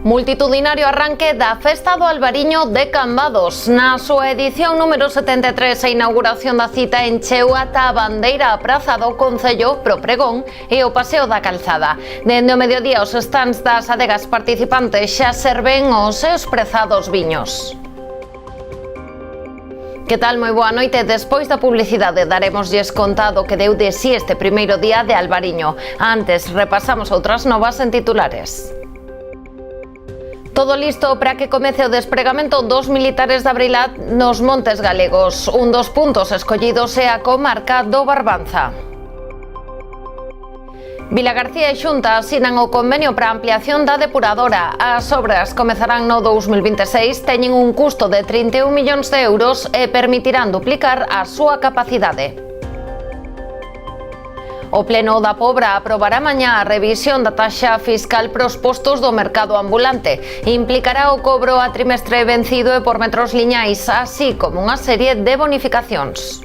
Multitudinario arranque da Festa do Albariño de Cambados. Na súa edición número 73, a inauguración da cita encheu ata a bandeira a praza do Concello, pro pregón e o paseo da Calzada. Dende o mediodía, os stands das adegas participantes xa serven os seus prezados viños. Que tal? Moi boa noite. Despois da publicidade daremoslles contado que deu de si este primeiro día de Albariño. Antes repasamos outras novas en titulares. Todo listo para que comece o despregamento dos militares de Abrilat nos Montes Galegos. Un dos puntos escollidos é a comarca do Barbanza. Vilagarcía e Xunta asinan o convenio para a ampliación da depuradora. As obras comezarán no 2026, teñen un custo de 31 millóns de euros e permitirán duplicar a súa capacidade. O Pleno da Pobra aprobará mañá a revisión da taxa fiscal pros postos do mercado ambulante. Implicará o cobro a trimestre vencido e por metros liñais, así como unha serie de bonificacións.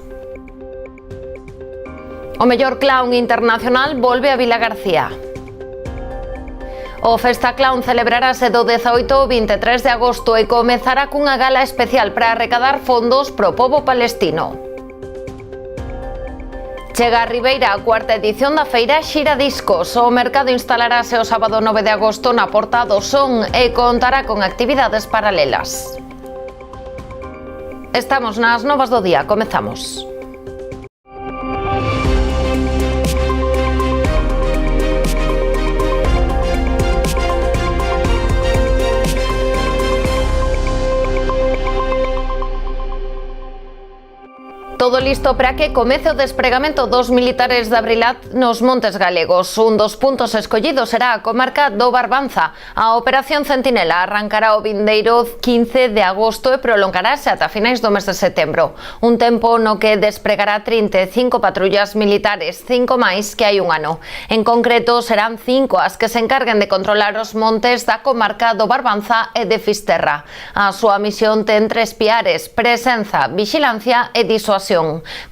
O mellor clown internacional volve a Vilagarcía. O Festa Clown celebrarase do 18 ao 23 de agosto e comezará cunha gala especial para arrecadar fondos pro pobo palestino. Chega a Ribeira a cuarta edición da feira Xira Discos. O mercado instalarase o sábado 9 de agosto na Porta do Son e contará con actividades paralelas. Estamos nas novas do día, comezamos. Todo listo para que comece o despregamento dos militares de Abrilat nos Montes Galegos. Un dos puntos escollidos será a comarca do Barbanza. A Operación Centinela arrancará o vindeiro 15 de agosto e prolongarase ata finais do mes de setembro. Un tempo no que despregará 35 patrullas militares, 5 máis que hai un ano. En concreto, serán 5 as que se encarguen de controlar os montes da comarca do Barbanza e de Fisterra. A súa misión ten 3 piares: presenza, vixilancia e disuasión.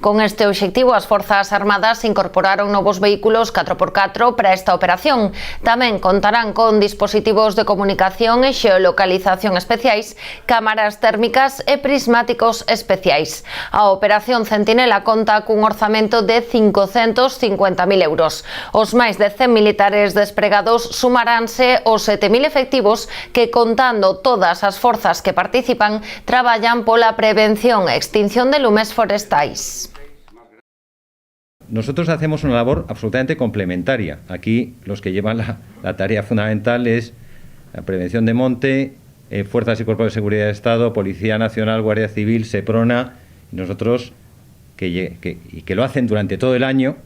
Con este obxectivo, as Forzas Armadas incorporaron novos vehículos 4x4 para esta operación. Tamén contarán con dispositivos de comunicación e xeolocalización especiais, cámaras térmicas e prismáticos especiais. A Operación Centinela conta cun orzamento de 550.000 euros. Os máis de 100 militares despregados sumaránse os 7.000 efectivos que, contando todas as forzas que participan, traballan pola prevención e extinción de lumes forestais. Nosotros hacemos una labor absolutamente complementaria. Aquí los que llevan la tarea fundamental es la prevención de monte, Fuerzas y Cuerpos de Seguridad de Estado, Policía Nacional, Guardia Civil, Seprona, y nosotros, que lo hacen durante todo el año.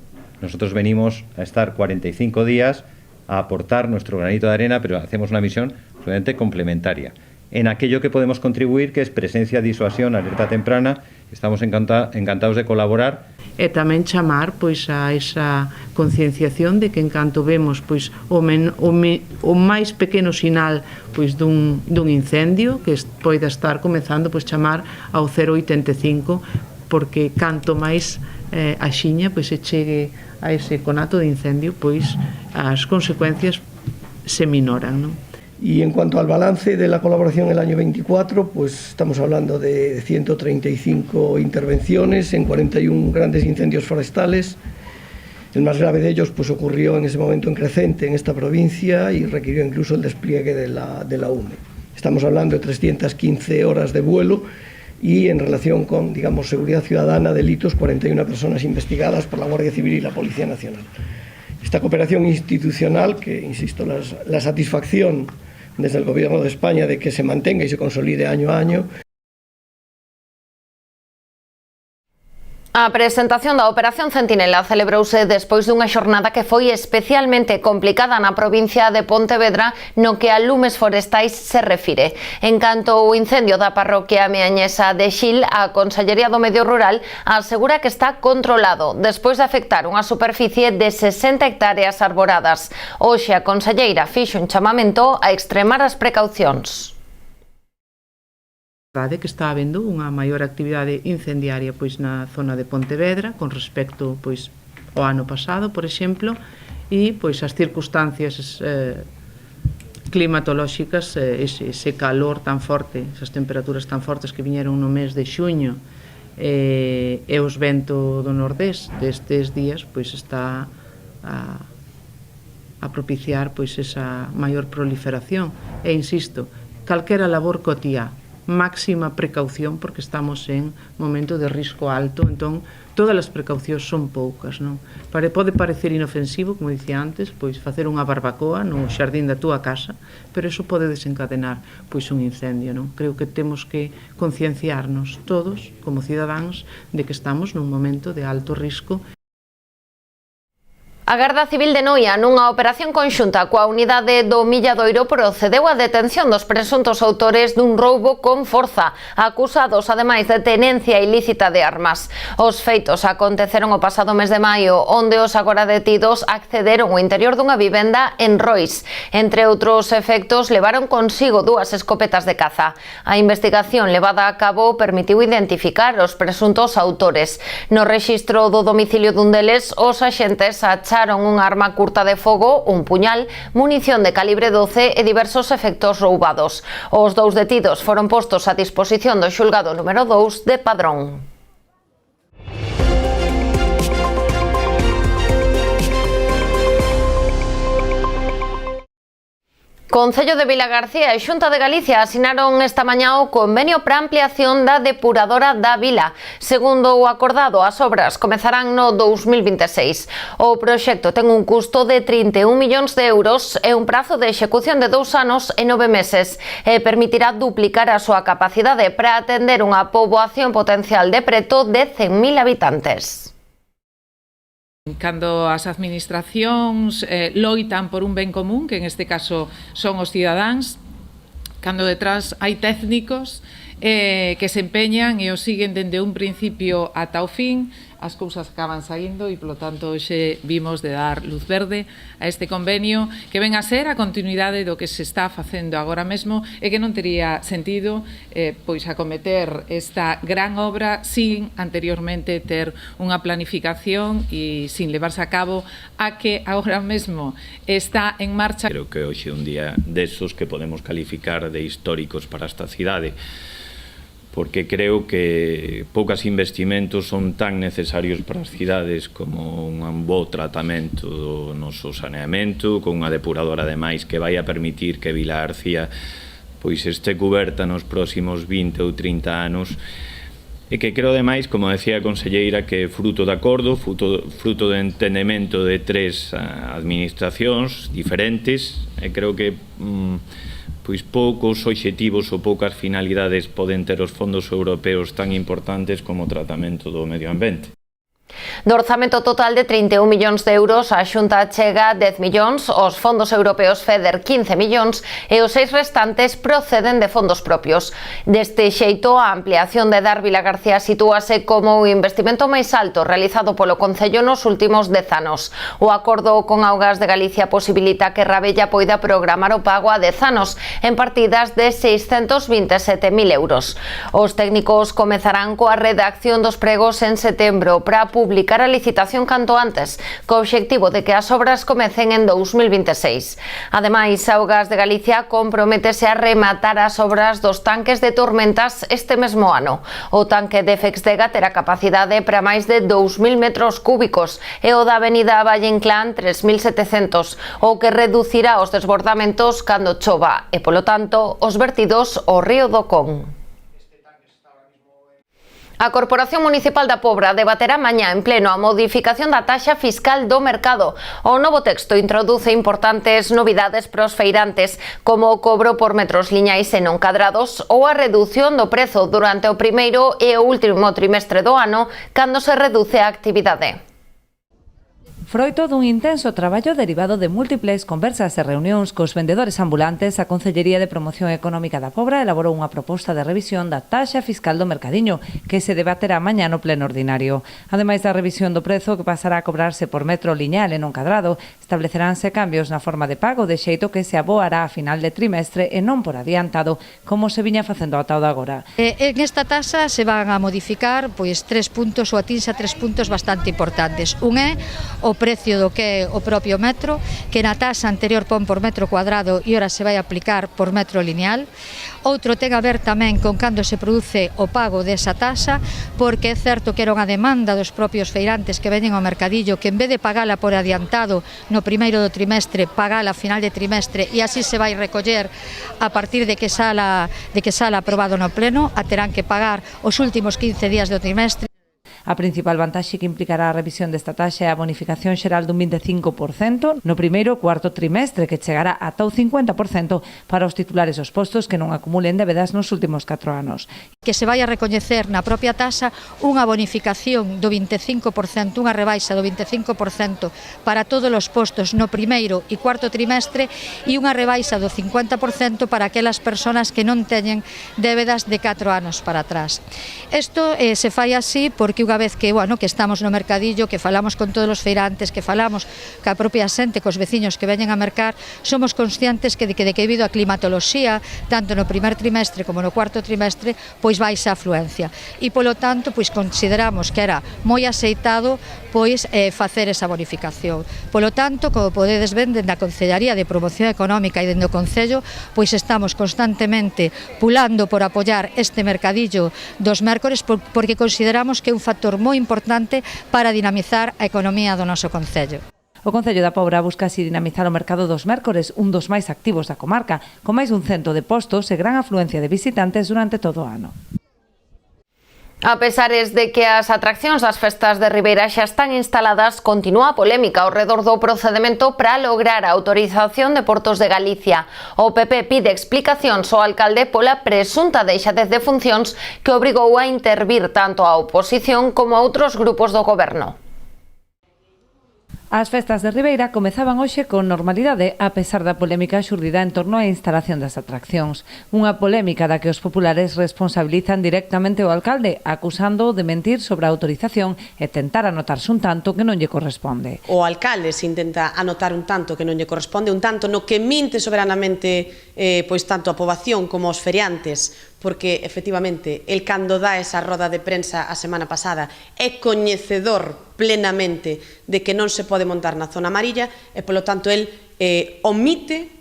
Nosotros venimos a estar 45 días a aportar nuestro granito de arena, pero hacemos una misión absolutamente complementaria en aquello que podemos contribuir, que es presencia, disuasión, alerta temprana. Estamos encantados de colaborar. E tamén chamar pois a esa concienciación de que en canto vemos pois o máis pequeno sinal pois dun incendio que poida estar comezando, pois chamar ao 085, porque canto máis axiña pois se chegue a ese conato de incendio, pois as consecuencias se minoran, non? Y en cuanto al balance de la colaboración en el año 24, pues estamos hablando de 135 intervenciones en 41 grandes incendios forestales. El más grave de ellos pues ocurrió en ese momento en Crecente, en esta provincia, y requirió incluso el despliegue de la UME. Estamos hablando de 315 horas de vuelo y en relación con, digamos, seguridad ciudadana, delitos, 41 personas investigadas por la Guardia Civil y la Policía Nacional. Esta cooperación institucional, que, insisto, la satisfacción desde el Gobierno de España de que se mantenga y se consolide año a año. A presentación da Operación Centinela celebrouse despois dunha xornada que foi especialmente complicada na provincia de Pontevedra no que a lumes forestais se refire. En canto ao incendio da parroquia meañesa de Xil, a Consellería do Medio Rural asegura que está controlado despois de afectar unha superficie de 60 hectáreas arboradas. Hoxe a conselleira fixo un chamamento a extremar as precaucións. Que está habendo unha maior actividade incendiaria pois na zona de Pontevedra con respecto pois ao ano pasado, por exemplo, e pois as circunstancias climatolóxicas, ese calor tan forte, esas temperaturas tan fortes que viñeron no mes de xuño, e os vento do nordés destes días, pois está a propiciar pois esa maior proliferación. E insisto, calquera labor cotiá, máxima precaución, porque estamos en momento de risco alto, entón todas as precaucións son poucas, non? Pode parecer inofensivo, como dicía antes, pois facer unha barbacoa no xardín da túa casa, pero eso pode desencadenar pois un incendio, non? Creo que temos que concienciarnos todos, como cidadáns, de que estamos nun momento de alto risco. A Garda Civil de Noia, nunha operación conxunta coa unidade do Milladoiro, procedeu á detención dos presuntos autores dun roubo con forza, acusados ademais de tenencia ilícita de armas. Os feitos aconteceron o pasado mes de maio, onde os agora detidos accederon ao interior dunha vivenda en Rois. Entre outros efectos, levaron consigo 2 escopetas de caza. A investigación levada a cabo permitiu identificar os presuntos autores. No rexistro do domicilio dun deles, os axentes acharon unha arma curta de fogo, un puñal, munición de calibre 12 e diversos efectos roubados. Os 2 detidos foron postos a disposición do xulgado número 2 de Padrón. Concello de Vilagarcía e Xunta de Galicia asinaron esta mañá o convenio para ampliación da depuradora da Vila. Segundo o acordado, as obras comezarán no 2026. O proxecto ten un custo de 31 millóns de euros e un prazo de execución de 2 anos e 9 meses e permitirá duplicar a súa capacidade para atender unha poboación potencial de preto de 100.000 habitantes. Cando as administracións loitan por un ben común, que en este caso son os cidadáns, cando detrás hai técnicos que se empeñan e o siguen dende un principio ata o fin, as cousas acaban saindo e, polo tanto, hoxe vimos de dar luz verde a este convenio que ven a ser a continuidade do que se está facendo agora mesmo e que non tería sentido pois acometer esta gran obra sin anteriormente ter unha planificación e sin levarse a cabo a que agora mesmo está en marcha. Creo que hoxe é un día desos que podemos calificar de históricos para esta cidade, porque creo que poucos investimentos son tan necesarios para as cidades como un bo tratamento do noso saneamento, con unha depuradora ademais que vai a permitir que Vilagarcía pois este cuberta nos próximos 20 ou 30 anos, e que creo ademais, como decía a conselleira, que é fruto de acordo, fruto de entendemento de 3 administracións diferentes, e creo que pois poucos obxectivos ou poucas finalidades poden ter os fondos europeos tan importantes como o tratamento do medio ambiente. Do orzamento total de 31 millóns de euros, a Xunta chega 10 millóns, os fondos europeos FEDER 15 millóns e os 6 restantes proceden de fondos propios. Deste xeito, a ampliación de Dar Vilagarcía sitúase como o investimento máis alto realizado polo Concello nos últimos 10 anos. O acordo con Augas de Galicia posibilita que Rabella poida programar o pago a 10 anos en partidas de 627.000 euros. Os técnicos comezarán coa redacción dos pregos en setembro para publicar a licitación canto antes, co obxectivo de que as obras comecen en 2026. Ademais, Augas de Galicia comprométese a rematar as obras dos tanques de tormentas este mesmo ano. O tanque de Fexdega terá capacidade para máis de 2.000 metros cúbicos e o da avenida Valle Inclán 3.700, o que reducirá os desbordamentos cando chova e, polo tanto, os vertidos ao río do Con. A Corporación Municipal da Pobra debaterá mañá en pleno a modificación da taxa fiscal do mercado. O novo texto introduce importantes novidades para os feirantes, como o cobro por metros liñais e non cadrados ou a redución do prezo durante o primeiro e o último trimestre do ano, cando se reduce a actividade. Froito dun intenso traballo derivado de múltiples conversas e reunións cos vendedores ambulantes, a Consellería de Promoción Económica da Pobra elaborou unha proposta de revisión da taxa fiscal do mercadiño que se debaterá mañá no pleno ordinario. Ademais da revisión do prezo que pasará a cobrarse por metro liñal e non cadrado, estableceránse cambios na forma de pago de xeito que se aboará a final de trimestre e non por adiantado, como se viña facendo ata o de agora. En esta taxa se van a modificar 3 puntos ou atinse a 3 puntos bastante importantes. Un é o precio do que é o propio metro, que na taxa anterior pon por metro cuadrado e ora se vai aplicar por metro lineal. Outro ten a ver tamén con cando se produce o pago desa taxa, porque é certo que era unha demanda dos propios feirantes que veñen ao mercadillo que en vez de pagala por adiantado no primeiro do trimestre, pagala a final de trimestre e así se vai recoller a partir de que sala aprobado no pleno, a terán que pagar os últimos 15 días do trimestre. A principal vantaxe que implicará a revisión desta taxa é a bonificación xeral dun 25% no primeiro e cuarto trimestre, que chegará ata o 50% para os titulares dos postos que non acumulen débedas nos últimos 4 anos. Que se vai a recoñecer na propia taxa unha bonificación do 25%, unha rebaixa do 25% para todos os postos no primeiro e cuarto trimestre e unha rebaixa do 50% para aquelas persoas que non teñen débedas de 4 anos para atrás. Isto se fai así porque unha vez que estamos no mercadillo, que falamos con todos os feirantes, que falamos ca propia xente, cos veciños que veñen a mercar, somos conscientes que debido á climatoloxía, tanto no primer trimestre como no cuarto trimestre, pois baixa a afluencia. E polo tanto, pois consideramos que era moi aceitado pois facer esa bonificación. Polo tanto, como podedes ver, dende a Concellaría de Promoción Económica e dende o Concello, pois estamos constantemente pulando por apoiar este mercadillo dos mércores porque consideramos que é un factor moi importante para dinamizar a economía do noso concello. O Concello da Pobra busca así dinamizar o mercado dos mércores, un dos máis activos da comarca, con máis dun 100 de postos e gran afluencia de visitantes durante todo o ano. A pesares de que as atraccións das festas de Ribeira xa están instaladas, continúa a polémica ao redor do procedemento para lograr a autorización de Portos de Galicia. O PP pide explicacións ao alcalde pola presunta deixadez de funcións que obrigou a intervir tanto a oposición como a outros grupos do goberno. As festas de Ribeira comezaban hoxe con normalidade, a pesar da polémica xurdida en torno á instalación das atraccións. Unha polémica da que os populares responsabilizan directamente ao alcalde, acusando de mentir sobre a autorización e tentar anotarse un tanto que non lle corresponde. O alcalde se intenta anotar un tanto que non lle corresponde, un tanto no que minte soberanamente pois tanto a poboación como os feriantes, porque efectivamente el cando dá esa roda de prensa a semana pasada é coñecedor plenamente de que non se pode montar na zona amarilla e polo tanto el omite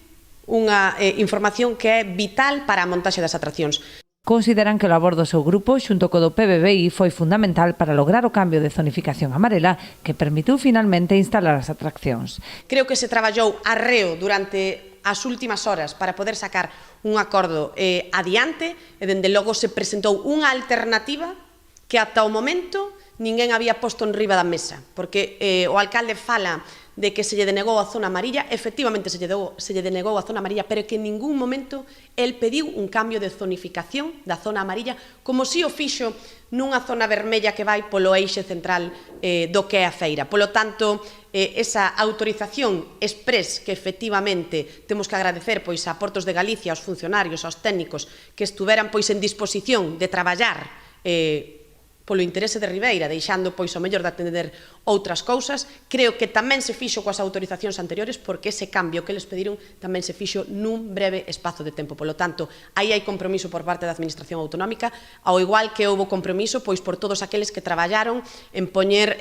unha información que é vital para a montaxe das atraccións. Consideran que o labor do seu grupo xunto co do PBBI foi fundamental para lograr o cambio de zonificación amarela que permitiu finalmente instalar as atraccións. Creo que se traballou arreo durante as últimas horas para poder sacar un acordo adiante e dende logo se presentou unha alternativa que ata o momento ninguén había posto en riba da mesa, porque o alcalde fala de que se lle denegou a zona amarilla, efectivamente se lle denegou a zona amarilla, pero que en ningún momento el pediu un cambio de zonificación da zona amarilla, como si o fixo nunha zona vermella que vai polo eixe central do que é a feira. Polo tanto, esa autorización express que efectivamente temos que agradecer pois a Portos de Galicia, aos funcionarios, aos técnicos que estuveran pois en disposición de traballar polo interese de Ribeira, deixando pois o mellor de atender outras cousas. Creo que tamén se fixo coas autorizacións anteriores porque ese cambio que eles pediron tamén se fixo nun breve espazo de tempo. Polo tanto, aí hai compromiso por parte da Administración Autonómica, ao igual que houbo compromiso pois por todos aqueles que traballaron en poñer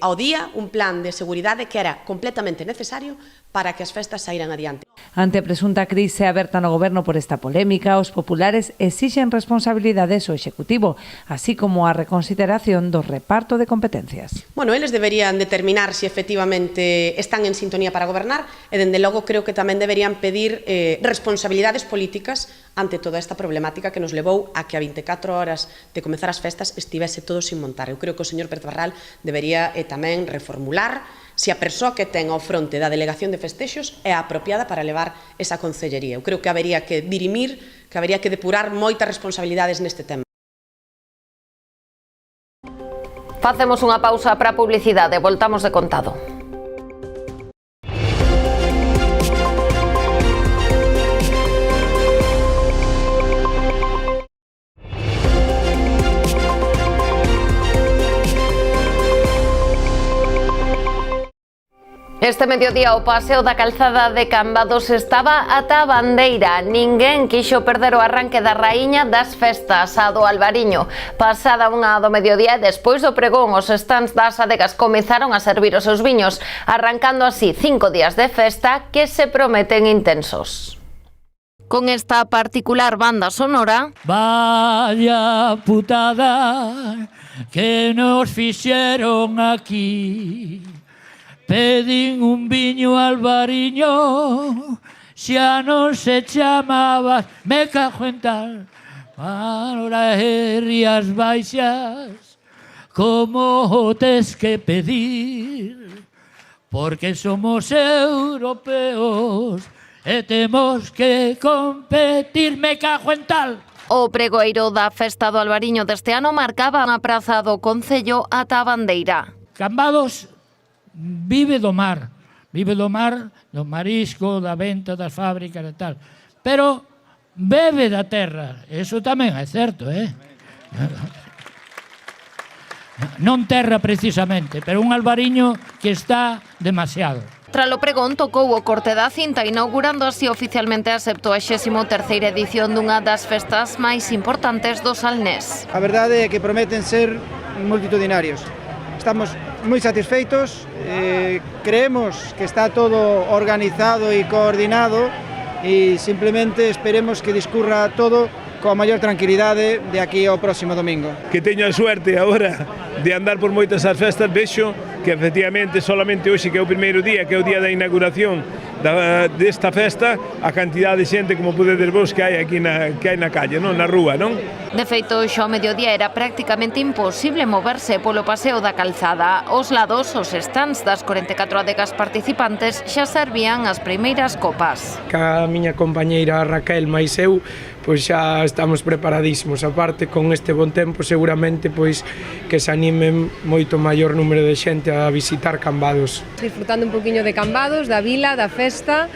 ao día un plan de seguridade que era completamente necesario para que as festas sairan adiante. Ante a presunta crise aberta no goberno por esta polémica, os populares exixen responsabilidades ao Executivo, así como a reconsideración do reparto de competencias. Bueno, eles deberían determinar se efectivamente están en sintonía para gobernar e, dende logo, creo que tamén deberían pedir responsabilidades políticas ante toda esta problemática que nos levou a que a 24 horas de comezar as festas estivese todo sin montar. Eu creo que o señor Pérez Barral debería tamén reformular se a persoa que ten ao fronte da Delegación de Festexos é a apropiada para levar esa concellería. Eu creo que habería que dirimir, que habería que depurar moitas responsabilidades neste tema. Facemos unha pausa para a publicidade, voltamos de contado. Este mediodía o paseo da calzada de Cambados estaba ata a bandeira. Ninguén quixo perder o arranque da raíña das festas, a do Albariño. Pasada unha do mediodía e despois do pregón, os stands das adegas comezaron a servir os seus viños, arrancando así 5 días de festa que se prometen intensos. Con esta particular banda sonora... Vaya putada que nos fixeron aquí. Pedín un viño Albariño, xa non se chamaba, me cago en tal, para Rías Baixas, como tes que pedir, porque somos europeos e temos que competir, me cago en tal. O pregoeiro da festa do Albariño deste ano marcaba a praza do Concello ata a bandeira. Cambados vive do mar, do marisco, da venta das fábricas e tal, pero bebe da terra, eso tamén é certo, Non terra precisamente, pero un Albariño que está demasiado. Tralo pregón tocou o corte da cinta, inaugurando así oficialmente a 73ª edición dunha das festas máis importantes do Salnés. A verdade é que prometen ser multitudinarios. Estamos moi satisfeitos, creemos que está todo organizado e coordinado e simplemente esperemos que discurra todo coa maior tranquilidade de aquí ao próximo domingo. Que teño a suerte agora de andar por moitas as festas, vexo que efectivamente solamente hoxe, que é o primeiro día, que é o día da inauguración desta festa, a cantidad de xente, como podedes vos, que hai aquí na calle, non? Na rúa, non? De feito, xa ao mediodía era prácticamente imposible moverse polo paseo da calzada. Os lados, os stands das 44 adegas participantes xa servían as primeiras copas. Ca miña compañeira Raquel máis eu, pois xa estamos preparadísimos. Aparte, con este bon tempo, seguramente pois que se animen moito maior número de xente a visitar Cambados. Disfrutando un poquinho de Cambados, da vila, da festa.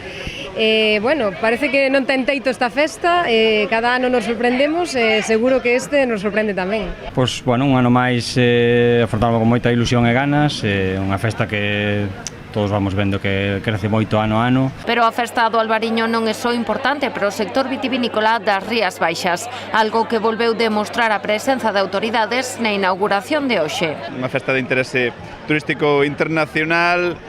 Bueno, parece que non ten teito esta festa, cada ano nos sorprendemos, seguro que este nos sorprende tamén. Pois, bueno, un ano máis afrontamos con moita ilusión e ganas, unha festa que todos vamos vendo que crece moito ano a ano. Pero a festa do Albariño non é só importante para o sector vitivinícola das Rías Baixas, algo que volveu demostrar a presenza de autoridades na inauguración de hoxe. Unha festa de interese turístico internacional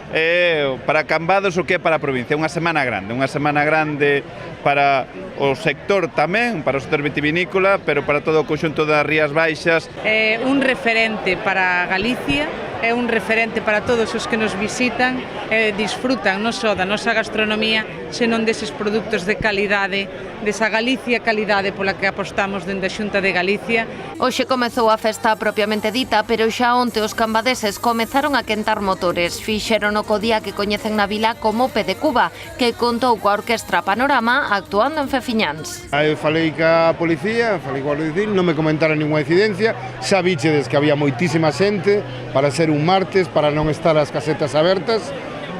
para Cambados o que é para a provincia, unha semana grande para o sector tamén, para o sector vitivinícola, pero para todo o conxunto das Rías Baixas. É un referente para Galicia, é un referente para todos os que nos visitan e disfrutan non só da nosa gastronomía, senón deses produtos de calidade, desa Galicia calidade pola que apostamos dende a Xunta de Galicia. Hoxe comezou a festa propiamente dita, pero xa onte os cambadeses comezaron a quentar motores. Fixeron o día que coñecen na vila como Pé de Cuba, que contou coa Orquestra Panorama actuando en Fefiñáns. Eu falei ca policía, falei coa Guardia Civil, non me comentaron ninguna incidencia, xa vichedes que había moitísima xente para ser un martes, para non estar as casetas abertas,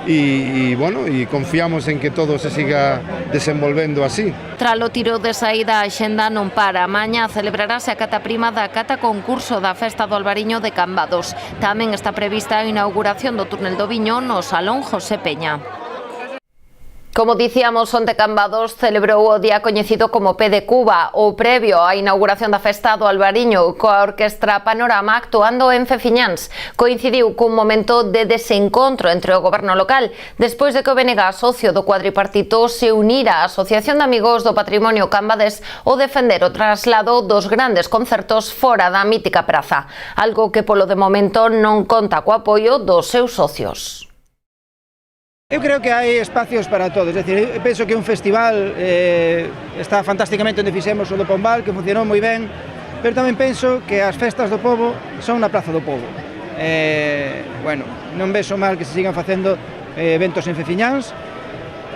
e bueno, e confiamos en que todo se siga desenvolvendo así. Tralo tiro de saída, a xenda non para. Mañá celebrarase a cata prima da cata concurso da festa do Albariño de Cambados. Tamén está prevista a inauguración do túnel do Viño no Salón José Peña. Como dicíamos, onte Cambados celebrou o día coñecido como Pé de Cuba, o previo á inauguración da festa do Albariño, coa Orquestra Panorama actuando en Fefiñáns. Coincidiu cun momento de desencontro entre o goberno local, despois de que o BNG, socio do cuadripartito, se unira á Asociación de Amigos do Patrimonio Cambadés o defender o traslado dos grandes concertos fora da mítica praza, algo que polo de momento non conta co apoio dos seus socios. Eu creo que hai espacios para todos, é dicir, eu penso que un festival está fantásticamente onde fixemos o do Pombal, que funcionou moi ben, pero tamén penso que as festas do pobo son na Praza do Pobo. Bueno, non vexo mal que se sigan facendo eventos en Fefiñáns,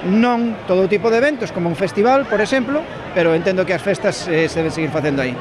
non todo tipo de eventos, como un festival, por exemplo, pero entendo que as festas se deben seguir facendo aí.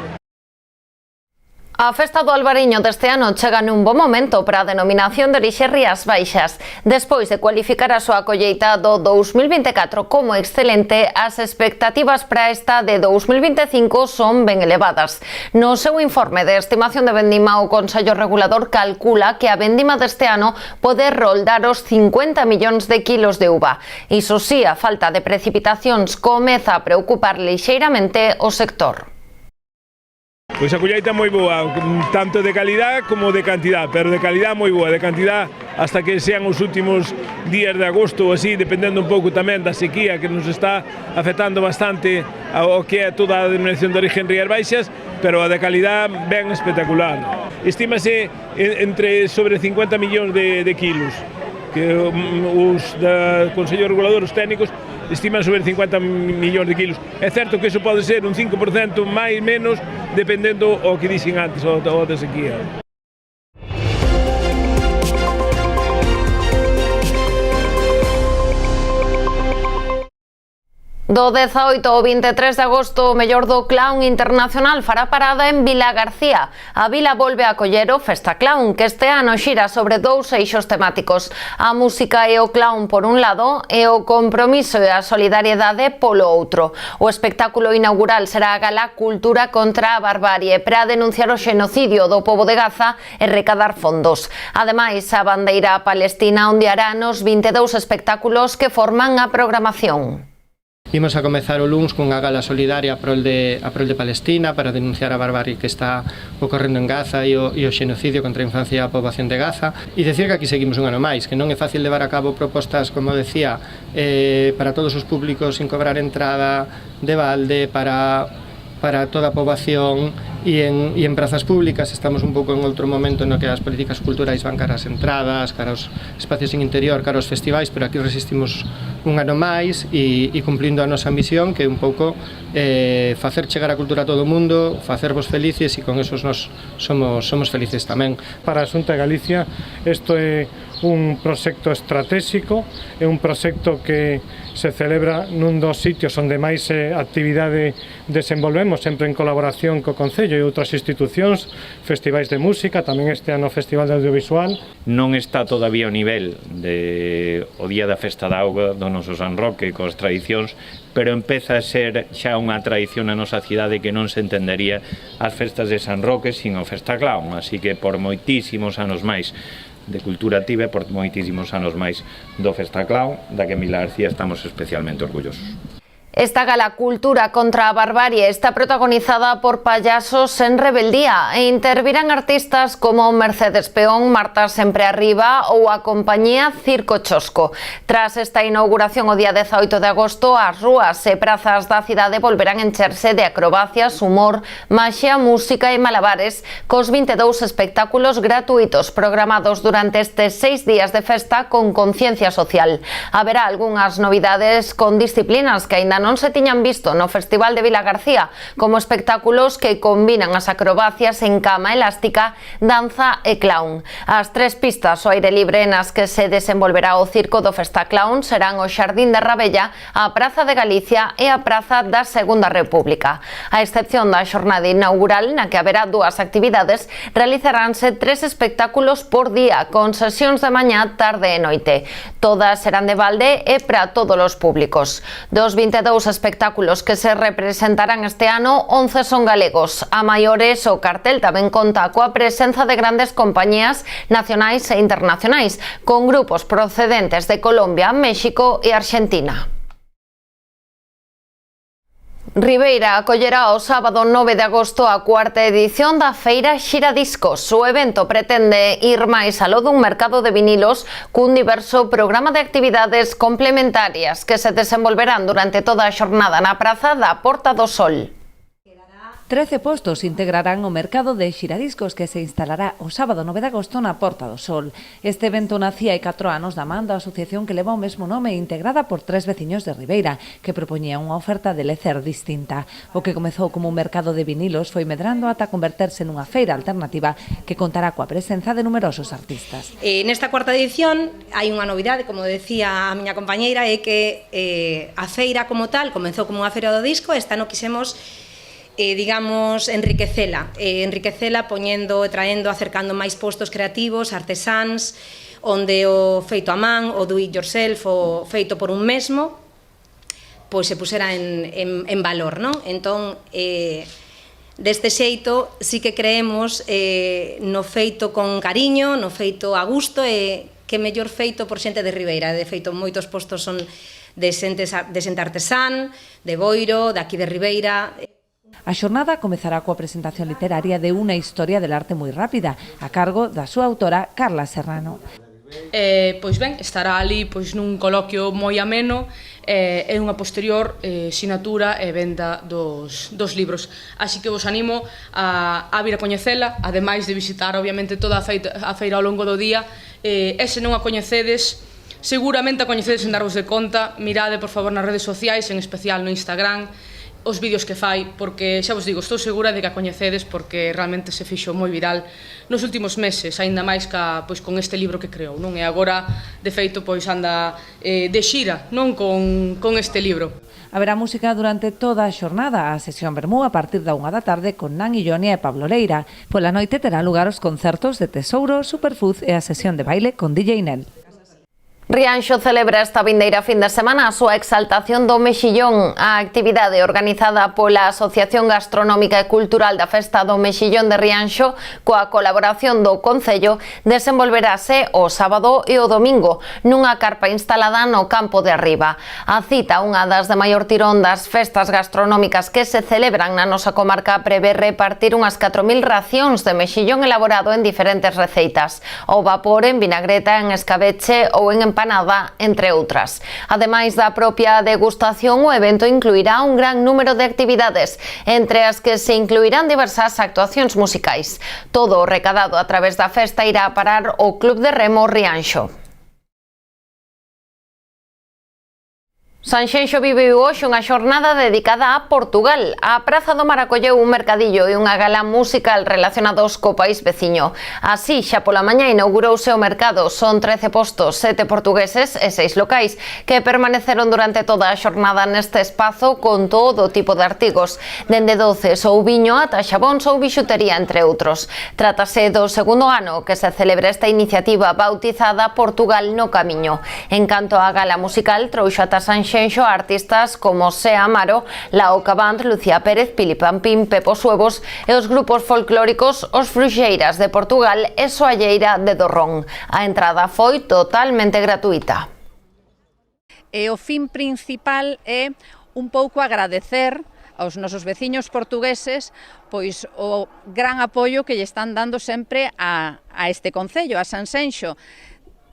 A festa do Albariño deste ano chega nun bo momento para a denominación de orixe Rías Baixas. Despois de cualificar a súa colleita do 2024 como excelente, as expectativas para esta de 2025 son ben elevadas. No seu informe de estimación de vendima, o Consello Regulador calcula que a vendima deste ano pode roldar os 50 millóns de kilos de uva. Iso si, a falta de precipitacións comeza a preocupar lixeiramente o sector. Pois a colleita moi boa, tanto de calidad como de cantidad, pero de calidad moi boa, de cantidad hasta que sean os últimos días de agosto ou así, dependendo un pouco tamén da sequía que nos está afectando bastante ao que é toda a denominación de origen Rías Baixas, pero a de calidad ben espectacular. Estímase entre sobre 50 millóns de kilos, que os da Consello Regulador, os técnicos, estiman sobre 50 millóns de kilos. É certo que iso pode ser un 5% máis menos, dependendo o que dixen antes, o da sequía. Do 18 ao 23 de agosto, o mellor do Clown Internacional fará parada en Vilagarcía. A vila volve a acoller o Festa Clown, que este ano xira sobre dous eixos temáticos. A música e o clown por un lado e o compromiso e a solidariedade polo outro. O espectáculo inaugural será a gala Cultura contra a Barbarie para denunciar o xenocidio do pobo de Gaza e recadar fondos. Ademais, a bandeira palestina ondeará nos 22 espectáculos que forman a programación. Imos a comezar o luns cunha gala solidaria a prol de Palestina para denunciar a barbarie que está ocorrendo en Gaza e o xenocidio contra a infancia e a poboación de Gaza, e decir que aquí seguimos un ano máis, que non é fácil levar a cabo propostas, como decía, para todos os públicos sin cobrar entrada de balde para toda a poboación e en prazas públicas. Estamos un pouco en outro momento no que as políticas culturais van cara as entradas, cara aos espacios en interior, cara aos festivais, pero aquí resistimos un ano máis e cumplindo a nosa misión, que é un pouco facer chegar a cultura a todo o mundo, facervos felices, e con esos nos somos felices tamén. Para a Xunta de Galicia isto é un proxecto estratégico, é un proxecto que se celebra nun dos sitios onde máis actividade desenvolvemos, sempre en colaboración co Concello e outras institucións, festivais de música, tamén este ano Festival de Audiovisual. Non está todavía ao nivel o Día da Festa da Auga do noso San Roque coas tradicións, pero empeza a ser xa unha tradición na nosa cidade que non se entendería as festas de San Roque sin o Festa Clown, así que por moitísimos anos máis de cultura activa e por moitísimos anos máis do Festa Clown, da que en Vilagarcía estamos especialmente orgullosos. Esta gala Cultura contra a Barbarie está protagonizada por payasos en rebeldía e intervirán artistas como Mercedes Peón, Marta Sempre Arriba ou a compañía Circo Chosco. Tras esta inauguración o día 18 de agosto, as rúas e prazas da cidade volverán encherse de acrobacias, humor, maxia, música e malabares cos 22 espectáculos gratuitos programados durante estes 6 días de festa con conciencia social. Haberá algunhas novidades con disciplinas que aínda non se tiñan visto no Festival de Vilagarcía, como espectáculos que combinan as acrobacias en cama elástica, danza e clown. As 3 pistas ao aire libre nas que se desenvolverá o circo do Festa Clown serán o Xardín de Rabella, a Praza de Galicia e a Praza da Segunda República. A excepción da xornada inaugural, na que haberá 2 actividades, realizaránse 3 espectáculos por día, con sesións de mañá, tarde e noite. Todas serán de balde e para todos os públicos. Dos 22 espectáculos que se representarán este ano, 11 son galegos. A maiores, o cartel tamén conta coa presenza de grandes compañías nacionais e internacionais, con grupos procedentes de Colombia, México e Argentina. Ribeira acollerá o sábado 9 de agosto a 4ª edición da Feira Xiradiscos. O evento pretende ir máis aló dun mercado de vinilos cun diverso programa de actividades complementarias que se desenvolverán durante toda a xornada na praza da Porta do Sol. 13 postos integrarán o mercado de xiradiscos que se instalará o sábado 9 de agosto na Porta do Sol. Este evento nacía hai 4 anos da man da asociación que leva o mesmo nome, integrada por 3 veciños de Ribeira, que propoñía unha oferta de lecer distinta. O que comezou como un mercado de vinilos foi medrando ata converterse nunha feira alternativa que contará coa presenza de numerosos artistas. Nesta 4ª edición hai unha novidade, como decía a miña compañeira, é que a feira como tal comezou como unha feira do disco. Este ano quixemos digamos, enriquecela poñendo e traendo, acercando máis postos creativos, artesáns, onde o feito a man, o do it yourself, o feito por un mesmo, pois se pusera en valor, non? Entón, deste xeito, sí que creemos no feito con cariño, no feito a gusto, e que mellor feito por xente de Ribeira. De feito, moitos postos son de xente artesán, de Boiro, de aquí de Ribeira. A xornada comezará coa presentación literaria de Unha historia del arte moi rápida, a cargo da súa autora Carla Serrano. Pois ben, estará ali nun coloquio moi ameno e unha posterior sinatura e venda dos libros. Así que vos animo a vir a coñecela, ademais de visitar obviamente toda a feira ao longo do día, e se non a coñecedes, seguramente a coñecedes en darvos de conta. Mirade por favor nas redes sociais, en especial no Instagram, os vídeos que fai, porque xa vos digo, estou segura de que a coñecedes, porque realmente se fixo moi viral nos últimos meses, aínda máis con este libro que creou, non? E agora, de feito, anda de xira, non, con este libro. Haberá música durante toda a xornada, a sesión vermú a partir da 1 da tarde con Nan Illonia e Pablo Leira. Pola noite terán lugar os concertos de Tesouro, Superfood e a sesión de baile con DJ Nel. Rianxo celebra esta vindeira fin de semana a súa exaltación do Mexillón. A actividade organizada pola Asociación Gastronómica e Cultural da Festa do Mexillón de Rianxo, coa colaboración do Concello, desenvolverase o sábado e o domingo nunha carpa instalada no campo de arriba. A cita, unha das de maior tirón das festas gastronómicas que se celebran na nosa comarca, prevé repartir unhas 4.000 racións de mexillón elaborado en diferentes receitas, ao vapor, en vinagreta, en escabeche ou en empanada, entre outras. Ademais da propia degustación, o evento incluirá un gran número de actividades, entre as que se incluirán diversas actuacións musicais. Todo o recadado a través da festa irá a parar o Club de Remo Rianxo. Sanxenxo viviu hoxe unha xornada dedicada a Portugal. A Praza do Mar acolleu un mercadillo e unha gala musical relacionados co país veciño. Así, xa pola mañá inaugurouse o mercado. Son 13 postos, 7 portugueses e 6 locais, que permaneceron durante toda a xornada neste espazo con todo tipo de artigos, dende doces ou viño ata xabóns ou bixutería, entre outros. Trátase do segundo ano que se celebra esta iniciativa bautizada Portugal no Camiño. En canto á gala musical, trouxo ata Sanxenxo artistas como Se Amaro, Lao Cabant, Lucía Pérez, Pili Pampín, Pepo Suevos e os grupos folclóricos Os Fruxeiras de Portugal e Soalleira de Dorrón. A entrada foi totalmente gratuita. E o fin principal é un pouco agradecer aos nosos veciños portugueses pois o gran apoio que lle están dando sempre a este concello, a Sanxenxo.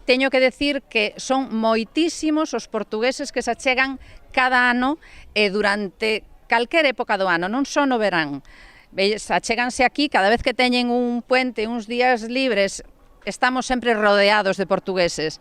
Teño que decir que son moitísimos os portugueses que se achegan cada ano e durante calquer época do ano, non só no verán. Achéganse aquí cada vez que teñen un puente, uns días libres, estamos sempre rodeados de portugueses.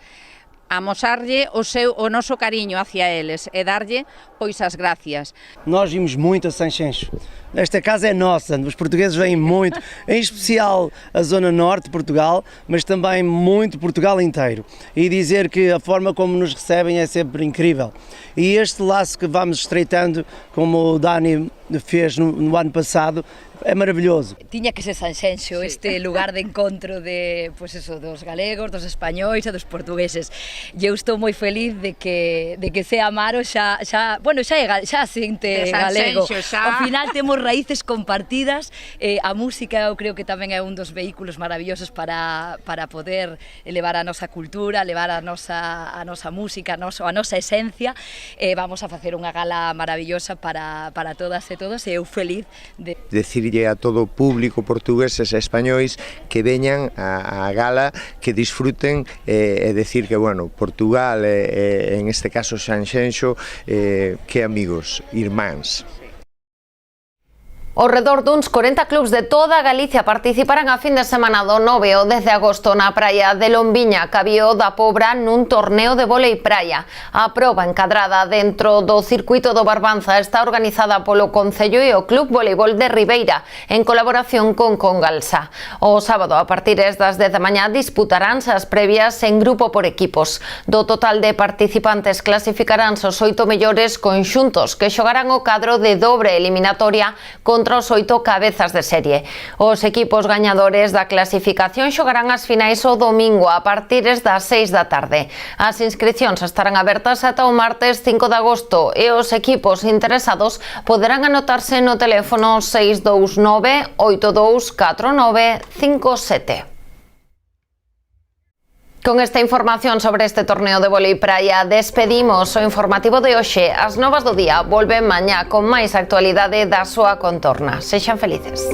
Amosarlle o noso cariño hacia eles e darlle pois as gracias. Nós vimos muito a Sanxenxo. Esta casa é nossa, os portugueses vêm muito, em especial a zona norte de Portugal, mas também muito Portugal inteiro. E dizer que a forma como nos recebem é sempre incrível. E este laço que vamos estreitando, como o Dani fez no ano passado, é maravilloso. Tiña que ser Sanxenxo, este lugar de encontro de, pues eso, dos galegos, dos españois e dos portugueses. E eu estou moi feliz de que Se Amaro xa sinte galego. Ao final temos raíces compartidas, a música eu creo que tamén é un dos vehículos maravillosos para poder elevar a nosa cultura, elevar a nosa música, a nosa esencia. Vamos a facer unha gala maravillosa para todas e todos e eu feliz de decirlle a todo o público portugueses e españois que veñan á gala, que disfruten e decir que, bueno, Portugal en este caso Sanxenxo, que amigos, irmáns. Ao redor duns 40 clubs de toda Galicia participarán a fin de semana do 9 ao 10 de agosto na praia de Lombiña, Cabío da Pobra, nun torneo de vólei praia. A proba encadrada dentro do circuito do Barbanza está organizada polo Concello e o Club Voleibol de Ribeira, en colaboración con Congalsa. O sábado, a partir das 10 da mañá, disputaránse as previas en grupo por equipos. Do total de participantes clasificaránse os 8 mellores conxuntos que xogarán o cadro de dobre eliminatoria contra contra os 8 cabezas de serie. Os equipos gañadores da clasificación xogarán as finais o domingo a partir das 6 da tarde. As inscricións estarán abertas ata o martes 5 de agosto e os equipos interesados poderán anotarse no teléfono 629 824957. Con esta información sobre este torneo de vólei praia despedimos o informativo de hoxe. As novas do día volven mañá con máis actualidade da súa contorna. Sexan felices.